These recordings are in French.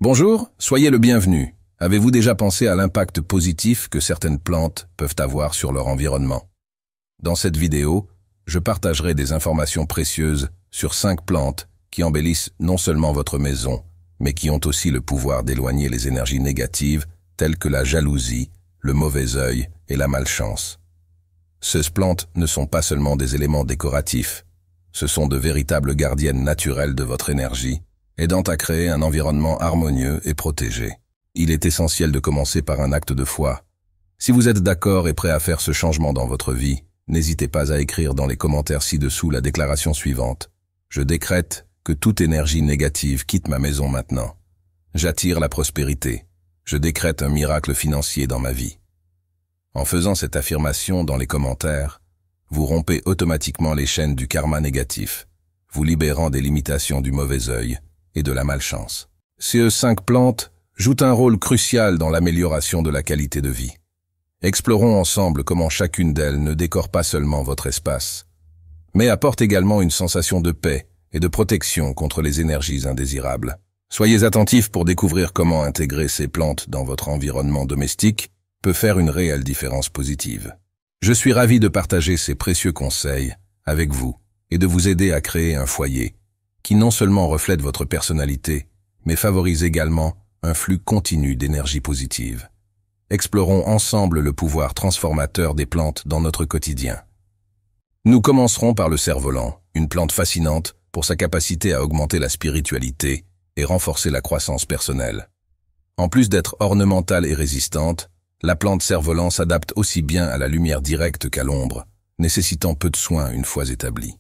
Bonjour, soyez le bienvenu. Avez-vous déjà pensé à l'impact positif que certaines plantes peuvent avoir sur leur environnement? Dans cette vidéo, je partagerai des informations précieuses sur 5 plantes qui embellissent non seulement votre maison, mais qui ont aussi le pouvoir d'éloigner les énergies négatives telles que la jalousie, le mauvais œil et la malchance. Ces plantes ne sont pas seulement des éléments décoratifs, ce sont de véritables gardiennes naturelles de votre énergie, aidant à créer un environnement harmonieux et protégé. Il est essentiel de commencer par un acte de foi. Si vous êtes d'accord et prêt à faire ce changement dans votre vie, n'hésitez pas à écrire dans les commentaires ci-dessous la déclaration suivante. Je décrète que toute énergie négative quitte ma maison maintenant. J'attire la prospérité. Je décrète un miracle financier dans ma vie. En faisant cette affirmation dans les commentaires, vous rompez automatiquement les chaînes du karma négatif, vous libérant des limitations du mauvais œil et de la malchance. Ces 5 plantes jouent un rôle crucial dans l'amélioration de la qualité de vie. Explorons ensemble comment chacune d'elles ne décore pas seulement votre espace, mais apporte également une sensation de paix et de protection contre les énergies indésirables. Soyez attentifs pour découvrir comment intégrer ces plantes dans votre environnement domestique peut faire une réelle différence positive. Je suis ravi de partager ces précieux conseils avec vous et de vous aider à créer un foyer qui non seulement reflète votre personnalité, mais favorise également un flux continu d'énergie positive. Explorons ensemble le pouvoir transformateur des plantes dans notre quotidien. Nous commencerons par le cerf-volant, une plante fascinante pour sa capacité à augmenter la spiritualité et renforcer la croissance personnelle. En plus d'être ornementale et résistante, la plante cerf-volant s'adapte aussi bien à la lumière directe qu'à l'ombre, nécessitant peu de soins une fois établie.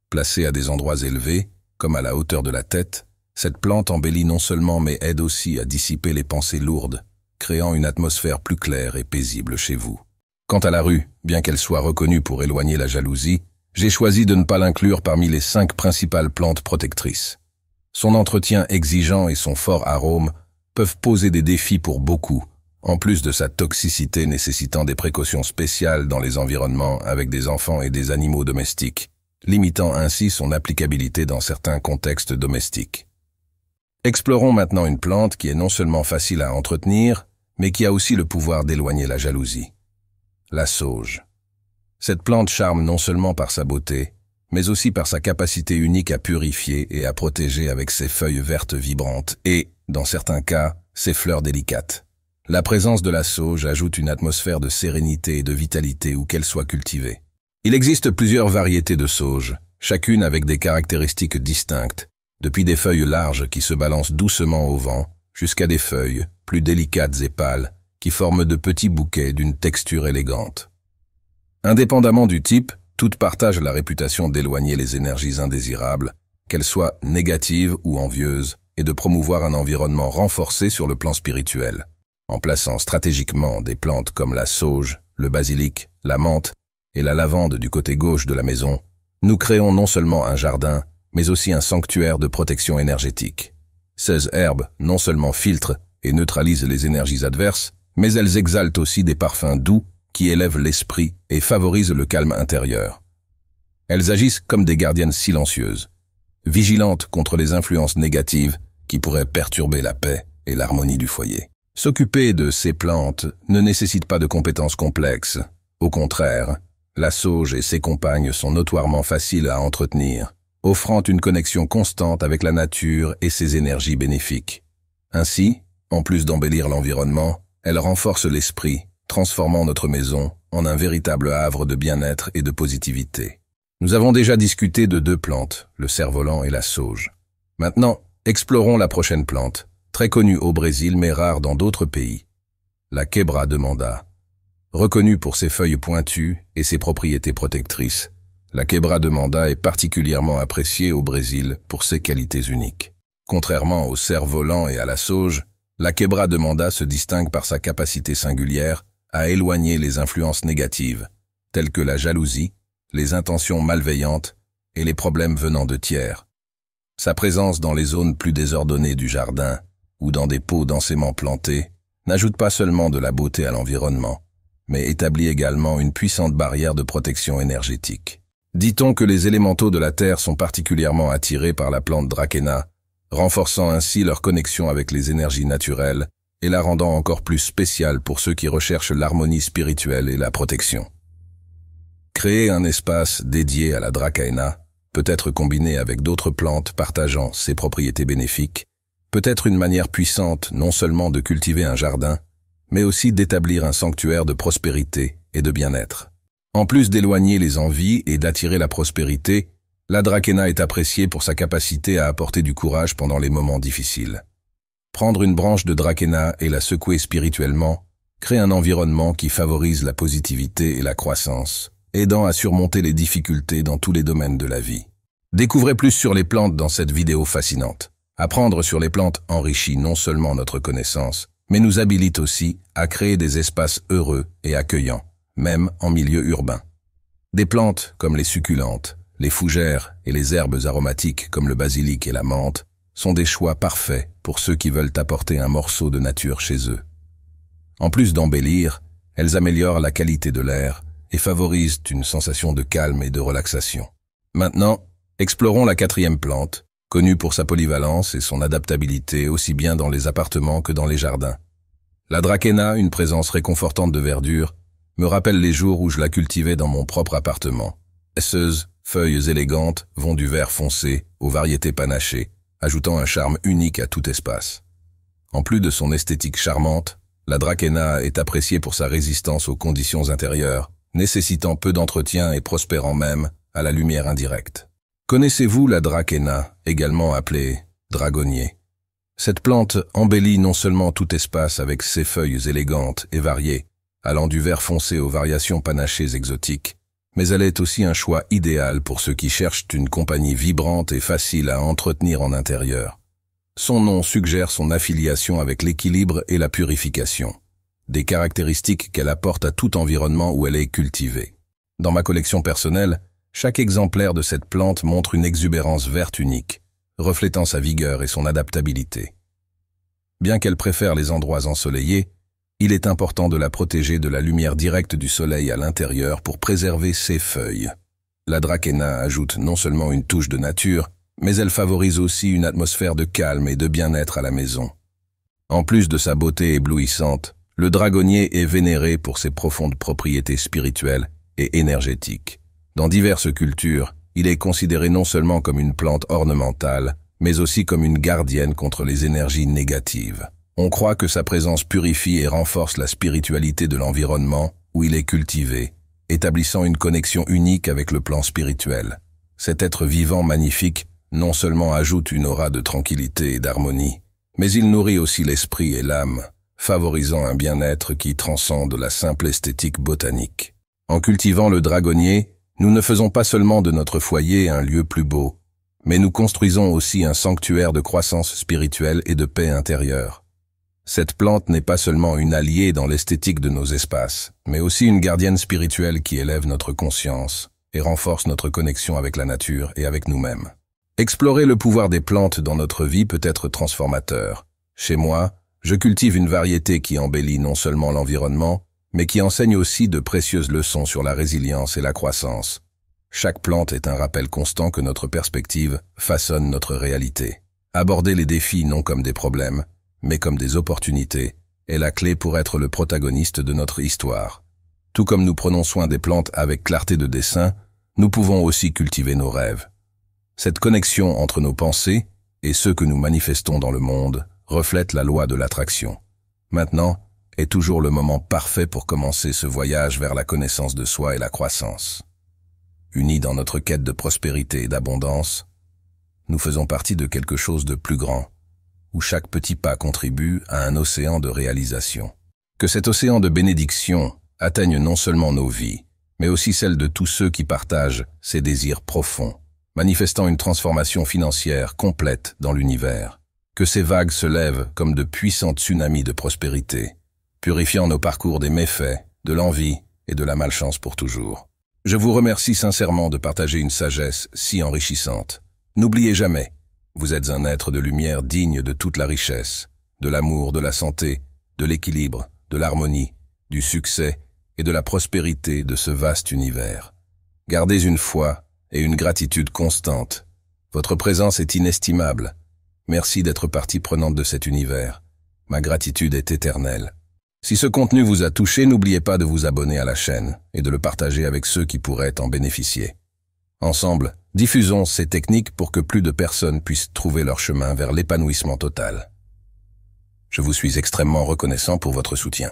Placée à des endroits élevés, comme à la hauteur de la tête, cette plante embellit non seulement mais aide aussi à dissiper les pensées lourdes, créant une atmosphère plus claire et paisible chez vous. Quant à la rue, bien qu'elle soit reconnue pour éloigner la jalousie, j'ai choisi de ne pas l'inclure parmi les 5 principales plantes protectrices. Son entretien exigeant et son fort arôme peuvent poser des défis pour beaucoup, en plus de sa toxicité nécessitant des précautions spéciales dans les environnements avec des enfants et des animaux domestiques, limitant ainsi son applicabilité dans certains contextes domestiques. Explorons maintenant une plante qui est non seulement facile à entretenir, mais qui a aussi le pouvoir d'éloigner la jalousie. La sauge. Cette plante charme non seulement par sa beauté, mais aussi par sa capacité unique à purifier et à protéger avec ses feuilles vertes vibrantes et, dans certains cas, ses fleurs délicates. La présence de la sauge ajoute une atmosphère de sérénité et de vitalité où qu'elle soit cultivée. Il existe plusieurs variétés de sauge, chacune avec des caractéristiques distinctes, depuis des feuilles larges qui se balancent doucement au vent, jusqu'à des feuilles, plus délicates et pâles, qui forment de petits bouquets d'une texture élégante. Indépendamment du type, toutes partagent la réputation d'éloigner les énergies indésirables, qu'elles soient négatives ou envieuses, et de promouvoir un environnement renforcé sur le plan spirituel. En plaçant stratégiquement des plantes comme la sauge, le basilic, la menthe et la lavande du côté gauche de la maison, nous créons non seulement un jardin, mais aussi un sanctuaire de protection énergétique. Ces herbes non seulement filtrent et neutralisent les énergies adverses, mais elles exhalent aussi des parfums doux qui élèvent l'esprit et favorisent le calme intérieur. Elles agissent comme des gardiennes silencieuses, vigilantes contre les influences négatives qui pourraient perturber la paix et l'harmonie du foyer. S'occuper de ces plantes ne nécessite pas de compétences complexes. Au contraire, la sauge et ses compagnes sont notoirement faciles à entretenir, offrant une connexion constante avec la nature et ses énergies bénéfiques. Ainsi, en plus d'embellir l'environnement, elles renforcent l'esprit, transformant notre maison en un véritable havre de bien-être et de positivité. Nous avons déjà discuté de 2 plantes, le cerf-volant et la sauge. Maintenant, explorons la prochaine plante, très connue au Brésil mais rare dans d'autres pays, la quebra de manda. Reconnue pour ses feuilles pointues et ses propriétés protectrices, la quebra de manda est particulièrement appréciée au Brésil pour ses qualités uniques. Contrairement au cerf-volant et à la sauge, la quebra de manda se distingue par sa capacité singulière à éloigner les influences négatives, telles que la jalousie, les intentions malveillantes et les problèmes venant de tiers. Sa présence dans les zones plus désordonnées du jardin ou dans des pots densément plantés n'ajoute pas seulement de la beauté à l'environnement, mais établit également une puissante barrière de protection énergétique. Dit-on que les élémentaux de la terre sont particulièrement attirés par la plante Dracæna, renforçant ainsi leur connexion avec les énergies naturelles et la rendant encore plus spéciale pour ceux qui recherchent l'harmonie spirituelle et la protection. Créer un espace dédié à la Dracaena peut être combiné avec d'autres plantes partageant ses propriétés bénéfiques, peut être une manière puissante non seulement de cultiver un jardin, mais aussi d'établir un sanctuaire de prospérité et de bien-être. En plus d'éloigner les envies et d'attirer la prospérité, la Dracaena est appréciée pour sa capacité à apporter du courage pendant les moments difficiles. Prendre une branche de Dracaena et la secouer spirituellement crée un environnement qui favorise la positivité et la croissance, aidant à surmonter les difficultés dans tous les domaines de la vie. Découvrez plus sur les plantes dans cette vidéo fascinante. Apprendre sur les plantes enrichit non seulement notre connaissance, mais nous habilite aussi à créer des espaces heureux et accueillants, même en milieu urbain. Des plantes comme les succulentes, les fougères et les herbes aromatiques comme le basilic et la menthe sont des choix parfaits pour ceux qui veulent apporter un morceau de nature chez eux. En plus d'embellir, elles améliorent la qualité de l'air et favorisent une sensation de calme et de relaxation. Maintenant, explorons la quatrième plante, connue pour sa polyvalence et son adaptabilité aussi bien dans les appartements que dans les jardins. La Dracaena, une présence réconfortante de verdure, me rappelle les jours où je la cultivais dans mon propre appartement. Graisseuses, feuilles élégantes vont du vert foncé aux variétés panachées, ajoutant un charme unique à tout espace. En plus de son esthétique charmante, la Dracaena est appréciée pour sa résistance aux conditions intérieures, nécessitant peu d'entretien et prospérant même à la lumière indirecte. Connaissez-vous la Dracaena, également appelée dragonnier? Cette plante embellit non seulement tout espace avec ses feuilles élégantes et variées, allant du vert foncé aux variations panachées exotiques, mais elle est aussi un choix idéal pour ceux qui cherchent une compagnie vibrante et facile à entretenir en intérieur. Son nom suggère son affiliation avec l'équilibre et la purification, des caractéristiques qu'elle apporte à tout environnement où elle est cultivée. Dans ma collection personnelle, chaque exemplaire de cette plante montre une exubérance verte unique, reflétant sa vigueur et son adaptabilité. Bien qu'elle préfère les endroits ensoleillés, il est important de la protéger de la lumière directe du soleil à l'intérieur pour préserver ses feuilles. La Dracaena ajoute non seulement une touche de nature, mais elle favorise aussi une atmosphère de calme et de bien-être à la maison. En plus de sa beauté éblouissante, le dragonnier est vénéré pour ses profondes propriétés spirituelles et énergétiques. Dans diverses cultures, il est considéré non seulement comme une plante ornementale, mais aussi comme une gardienne contre les énergies négatives. On croit que sa présence purifie et renforce la spiritualité de l'environnement où il est cultivé, établissant une connexion unique avec le plan spirituel. Cet être vivant magnifique non seulement ajoute une aura de tranquillité et d'harmonie, mais il nourrit aussi l'esprit et l'âme, favorisant un bien-être qui transcende la simple esthétique botanique. En cultivant le dragonnier, nous ne faisons pas seulement de notre foyer un lieu plus beau, mais nous construisons aussi un sanctuaire de croissance spirituelle et de paix intérieure. Cette plante n'est pas seulement une alliée dans l'esthétique de nos espaces, mais aussi une gardienne spirituelle qui élève notre conscience et renforce notre connexion avec la nature et avec nous-mêmes. Explorer le pouvoir des plantes dans notre vie peut être transformateur. Chez moi, je cultive une variété qui embellit non seulement l'environnement, mais qui enseigne aussi de précieuses leçons sur la résilience et la croissance. Chaque plante est un rappel constant que notre perspective façonne notre réalité. Aborder les défis non comme des problèmes, mais comme des opportunités, est la clé pour être le protagoniste de notre histoire. Tout comme nous prenons soin des plantes avec clarté de dessin, nous pouvons aussi cultiver nos rêves. Cette connexion entre nos pensées et ceux que nous manifestons dans le monde reflète la loi de l'attraction. Maintenant est toujours le moment parfait pour commencer ce voyage vers la connaissance de soi et la croissance. Unis dans notre quête de prospérité et d'abondance, nous faisons partie de quelque chose de plus grand, où chaque petit pas contribue à un océan de réalisation. Que cet océan de bénédiction atteigne non seulement nos vies, mais aussi celles de tous ceux qui partagent ces désirs profonds, manifestant une transformation financière complète dans l'univers. Que ces vagues se lèvent comme de puissants tsunamis de prospérité, purifiant nos parcours des méfaits, de l'envie et de la malchance pour toujours. Je vous remercie sincèrement de partager une sagesse si enrichissante. N'oubliez jamais, vous êtes un être de lumière digne de toute la richesse, de l'amour, de la santé, de l'équilibre, de l'harmonie, du succès et de la prospérité de ce vaste univers. Gardez une foi et une gratitude constante. Votre présence est inestimable, Merci d'être partie prenante de cet univers. Ma gratitude est éternelle. Si ce contenu vous a touché, n'oubliez pas de vous abonner à la chaîne et de le partager avec ceux qui pourraient en bénéficier. Ensemble, diffusons ces techniques pour que plus de personnes puissent trouver leur chemin vers l'épanouissement total. Je vous suis extrêmement reconnaissant pour votre soutien.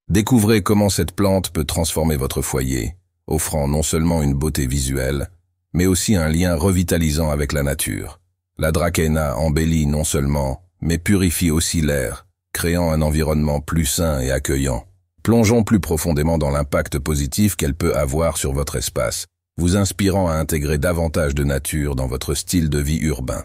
Découvrez comment cette plante peut transformer votre foyer, offrant non seulement une beauté visuelle, mais aussi un lien revitalisant avec la nature. La Dracaena embellit non seulement, mais purifie aussi l'air, créant un environnement plus sain et accueillant. Plongeons plus profondément dans l'impact positif qu'elle peut avoir sur votre espace, vous inspirant à intégrer davantage de nature dans votre style de vie urbain.